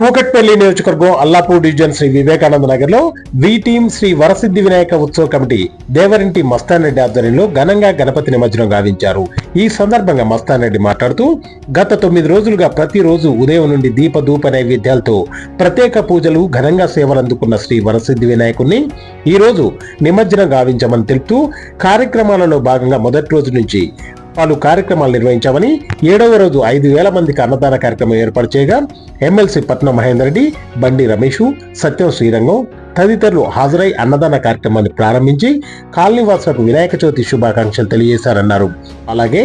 కూకట్పల్లి నియోజకవర్గం అల్లాపూర్ డివిజన్ శ్రీ వివేకానంద నగర్ లో వి టీం శ్రీ వరసిద్ధి వినాయక ఉత్సవ కమిటీ దేవరింటి మస్తాన్ రెడ్డి ఆధ్వర్యంలో ఘనంగా గణపతి నిమజ్జనం గావించారు. ఈ సందర్భంగా మస్తాన్ రెడ్డి మాట్లాడుతూ గత 9 రోజులుగా ప్రతిరోజు ఉదయం నుండి దీప ధూప నైవేద్యాలతో ప్రత్యేక పూజలు ఘనంగా సేవలు అందుకున్న శ్రీ వరసిద్ధి వినాయకుడిని ఈ రోజు నిమజ్జనం గావించామని తెలుపుతూ కార్యక్రమాలలో భాగంగా మొదటి రోజు నుంచి పలు కార్యక్రమాలు నిర్వహించామని 7వ రోజు 5,000 మందికి అన్నదాన కార్యక్రమం ఏర్పాటు చేయగా ఎమ్మెల్సీ పట్నం మహేందర్ రెడ్డి, బండి రమేష్, సత్యం శ్రీరంగం తదితరులు హాజరై అన్నదాన కార్యక్రమాన్ని ప్రారంభించి కాలనీవాసులకు వినాయక చవితి శుభాకాంక్షలు తెలియజేశారన్నారు. అలాగే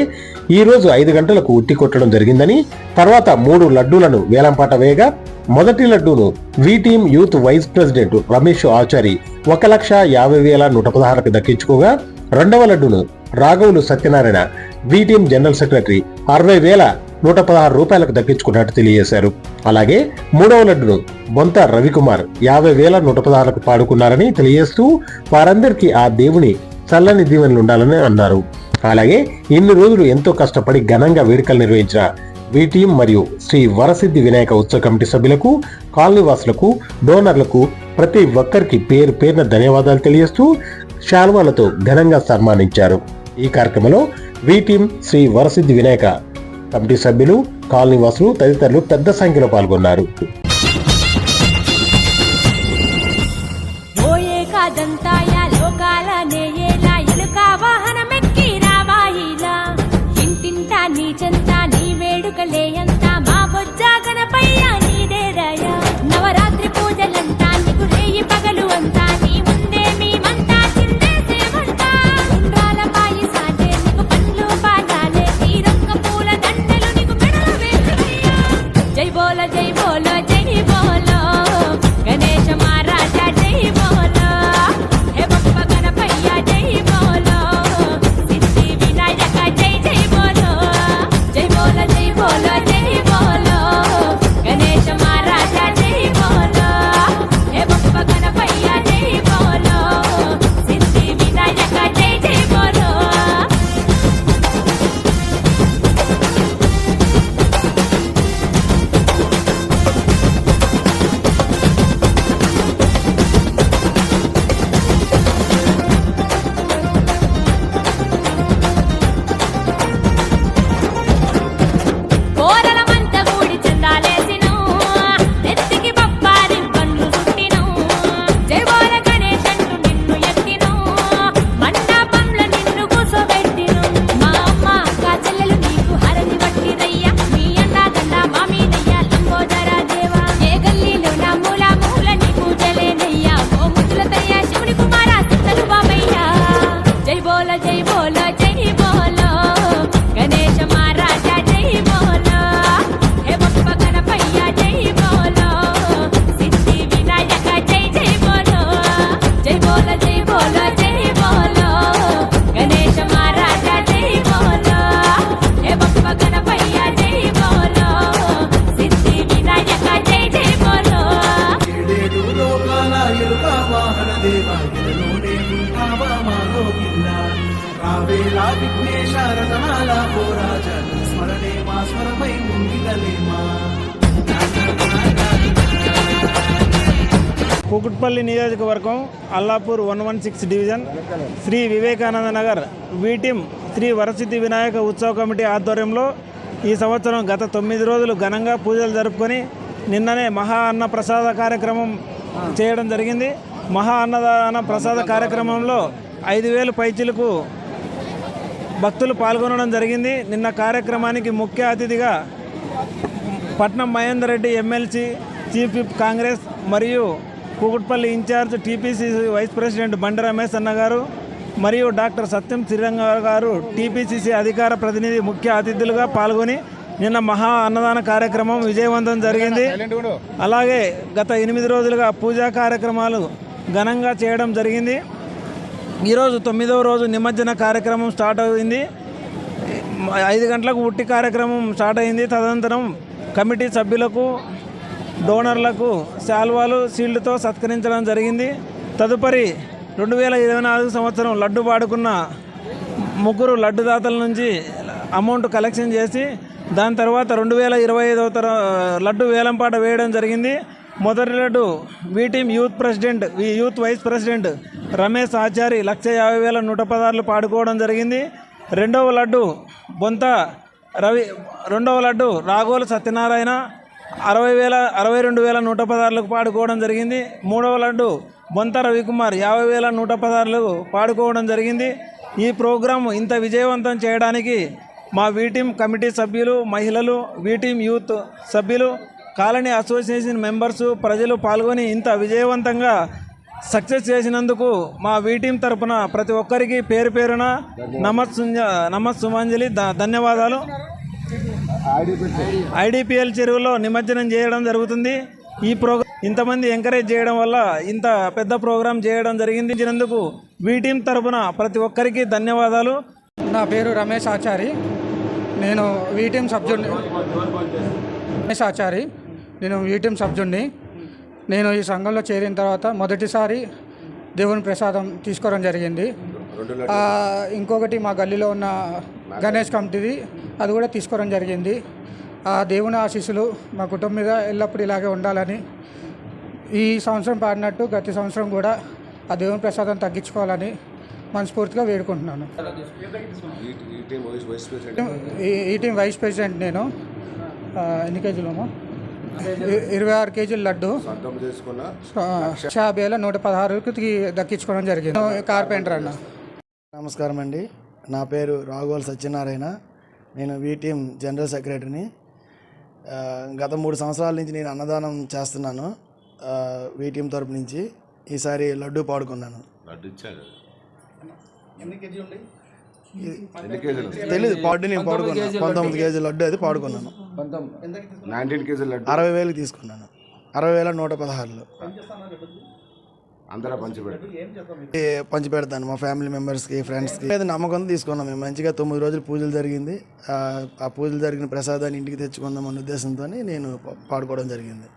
ఈ రోజు 5 గంటలకు ఉట్టి కొట్టడం జరిగిందని, తర్వాత 3 లడ్డూలను వేలంపాట వేయగా మొదటి లడ్డూను V team youth vice president Ramesh Achari 1,50,116కు దక్కించుకోగా రెండవ లడ్డూను రాఘవులు Satyanarayana V team general secretary 60,116 రూపాయలకు దక్కించుకున్నట్టు తెలియజేశారు. అలాగే మూడవ లడ్డును బొంత రవికుమార్ 50,116కు పాడుకున్నారని తెలియజేస్తూ వారందరికీ ఆ దేవుని చల్లని దీవెనలు ఉండాలని అన్నారు. అలాగే ఇన్ని రోజులు ఎంతో కష్టపడి ఘనంగా వేడుకలు నిర్వహించిన వి టీం మరియు శ్రీ వరసిద్ధి వినాయక ఉత్సవ కమిటీ సభ్యులకు, కాలనీవాసులకు, డోనర్లకు ప్రతి ఒక్కరికి పేరు పేరున ధన్యవాదాలు తెలియజేస్తూ శాల్వాలతో ఘనంగా సన్మానించారు. ఈ కార్యక్రమంలో వి టీం శ్రీ వరసిద్ధి వినాయక కమిటీ సభ్యులు, కాలనీవాసులు తదితరులు పెద్ద సంఖ్యలో పాల్గొన్నారు. నవరాత్రి పూజలంతా నీకు రేయి పగలు అంతా నీ ముందే మేమంతా చిందేసేమంతా. ఉండ్రాల పాయి సాటే నీకు పండ్లు పాదాలే తీరొక్క పూల దండలు నీకు మెడలు వేసయ్యా. జై బోలో జై బోలో జై బోలో గణేశ మహారాజా జై బోలో, హే బప్ప గణపయ్య జై బోలో, సిద్ధి వినాయక జై జై బోలో. జై బోలో జై బోలో జై బోలో గణేశ మహారాజా జై బోలో, హే బప్ప గణపయ్య జై బోలో, సిద్ధి వినాయక జై జై బోలో. కోరలమంత కూడి చందాలేసిను, నెత్తికి బొప్పారి పండ్లు చుట్టిను. జై బోల గణేశంటూ నిన్ను ఎత్తిను, మండపంలో నిన్ను కూసోబెట్టిను. మా అమ్మ అక్క చెల్లెలు నీకు హరతి పట్టిరయ్యా, మీ అన్న గండ మా మీదయ్యా లంబోదరా దేవా. ఏ గల్లీలో నా మూల మూల నీ పూజలేనయ్యా, ఓ ముద్దులతయ్యా శివుని కుమార సిద్ధలు బాబయ్యా. జై బోలో జై బోలో జై బోలో గణేశ మహారాజా జై బోలో, హే బప్ప గణపయ్య జై బోలో, సిద్ధి వినాయక జై జై బోలో. జై బోలో జై బోలో జై బోలో గణేశ మహారాజా జై బోలో, హే బప్ప గణపయ్య జై బోలో, సిద్ధి వినాయక జై జై బోలో. ఏడేడు లోకాల ఎరుక వాహన దేవా, ఎలలోనే ఉంటావా మాలో గిల్లా. రావేలా విఘ్నేశ రతనాల ఓ రాజా, స్మరణే మా స్వరమై ముంగిటలేమా. కూకట్పల్లి నియోజకవర్గం అల్లాపూర్ 116 డివిజన్ శ్రీ వివేకానంద నగర్ వి టీం శ్రీ వరసిద్ధి వినాయక ఉత్సవ కమిటీ ఆధ్వర్యంలో ఈ సంవత్సరం గత 9 రోజులు ఘనంగా పూజలు జరుపుకొని నిన్ననే మహా అన్న ప్రసాద కార్యక్రమం చేయడం జరిగింది. మహా అన్నదాన ప్రసాద కార్యక్రమంలో 5,000 పైచిలకు భక్తులు పాల్గొనడం జరిగింది. నిన్న కార్యక్రమానికి ముఖ్య అతిథిగా Patnam Mahender Reddy MLC, chief whip Congress మరియు Kukatpally incharge TPCC vice president Bandi Ramesh అన్న గారు మరియు డాక్టర్ సత్యం శ్రీరంగ గారు టీపీసీసీ అధికార ప్రతినిధి ముఖ్య అతిథులుగా పాల్గొని నిన్న మహా అన్నదాన కార్యక్రమం విజయవంతం జరిగింది. అలాగే గత 8 రోజులుగా పూజా కార్యక్రమాలు ఘనంగా చేయడం జరిగింది. ఈరోజు 9వ రోజు నిమజ్జన కార్యక్రమం స్టార్ట్ అయింది. 5 గంటలకు ఉట్టి కార్యక్రమం స్టార్ట్ అయింది. తదనంతరం కమిటీ సభ్యులకు, డోనర్లకు శాల్వాలు, షీల్డ్తో సత్కరించడం జరిగింది. తదుపరి 2024 సంవత్సరం లడ్డు పాడుకున్న 3 లడ్డుదాతల నుంచి అమౌంట్ కలెక్షన్ చేసి దాని తర్వాత 2025 లడ్డు వేలంపాట వేయడం జరిగింది. మొదటి laddu V team youth vice president Ramesh Achari 150,116 పాడుకోవడం జరిగింది. రెండవ లడ్డు రాగోలు సత్యనారాయణ 62,116 పాడుకోవడం జరిగింది. మూడవ లడ్డు బొంత రవికుమార్ 50,116 పాడుకోవడం జరిగింది. ఈ ప్రోగ్రాం ఇంత విజయవంతం చేయడానికి మా వి టీమ్ కమిటీ సభ్యులు, మహిళలు, వి టీమ్ యూత్ సభ్యులు, కాలనీ అసోసియేషన్ మెంబర్సు, ప్రజలు పాల్గొని ఇంత విజయవంతంగా సక్సెస్ చేసినందుకు మా వి టీమ్ తరపున ప్రతి ఒక్కరికి పేరు పేరున నమస్సుమాంజలి ధన్యవాదాలు. ఐడిపిఎల్ చెరువులో నిమజ్జనం చేయడం జరుగుతుంది. ఈ ప్రోగ్రాం ఇంతమంది ఎంకరేజ్ చేయడం వల్ల ఇంత పెద్ద ప్రోగ్రాం చేయడం జరిగింది. వి టీమ్ తరపున ప్రతి ఒక్కరికి ధన్యవాదాలు. నా పేరు రమేష్ ఆచారి. నేను వి టీమ్ సభ్యుడిని. నేను ఈ సంఘంలో చేరిన తర్వాత మొదటిసారి దేవుని ప్రసాదం తీసుకోవడం జరిగింది. ఇంకొకటి మా గల్లీలో ఉన్న గణేష్ కమిటీది అది కూడా తీసుకోవడం జరిగింది. ఆ దేవుని ఆశీస్సులు మా కుటుంబం మీద ఎల్లప్పుడూ ఇలాగే ఉండాలని, ఈ సంవత్సరం పాడినట్టు ప్రతి సంవత్సరం కూడా ఆ దేవుని ప్రసాదం తగ్గించుకోవాలని మనస్ఫూర్తిగా వేడుకుంటున్నాను. ఈ టీం వైస్ ప్రెసిడెంట్ నేను. ఎన్ని కేజీలు? 26 కేజీల లడ్డు 50,116కి దక్కించుకోవడం జరిగింది. కార్పెంటర్ అన్న. నమస్కారం అండి. నా పేరు రాఘోల్ సత్యనారాయణ. నేను వి టీమ్ జనరల్ సెక్రటరీని. గత 3 సంవత్సరాల నుంచి నేను అన్నదానం చేస్తున్నాను వి టీమ్ తరపు నుంచి. ఈసారి లడ్డు పాడుకున్నాను. తెలీదు, పాడు నేను పాడుకున్నాను. 19 కేజీల లడ్డు అది పాడుకున్నాను. 60,000 తీసుకున్నాను. 60,116 పంచి పెడతాను మా ఫ్యామిలీ మెంబర్స్కి, ఫ్రెండ్స్కి. నమ్మకం తీసుకున్నాం మేము. మంచిగా 9 రోజులు పూజలు జరిగింది. ఆ పూజలు జరిగిన ప్రసాదాన్ని ఇంటికి తెచ్చుకుందాం అనే ఉద్దేశంతో నేను పాడుకోవడం జరిగింది.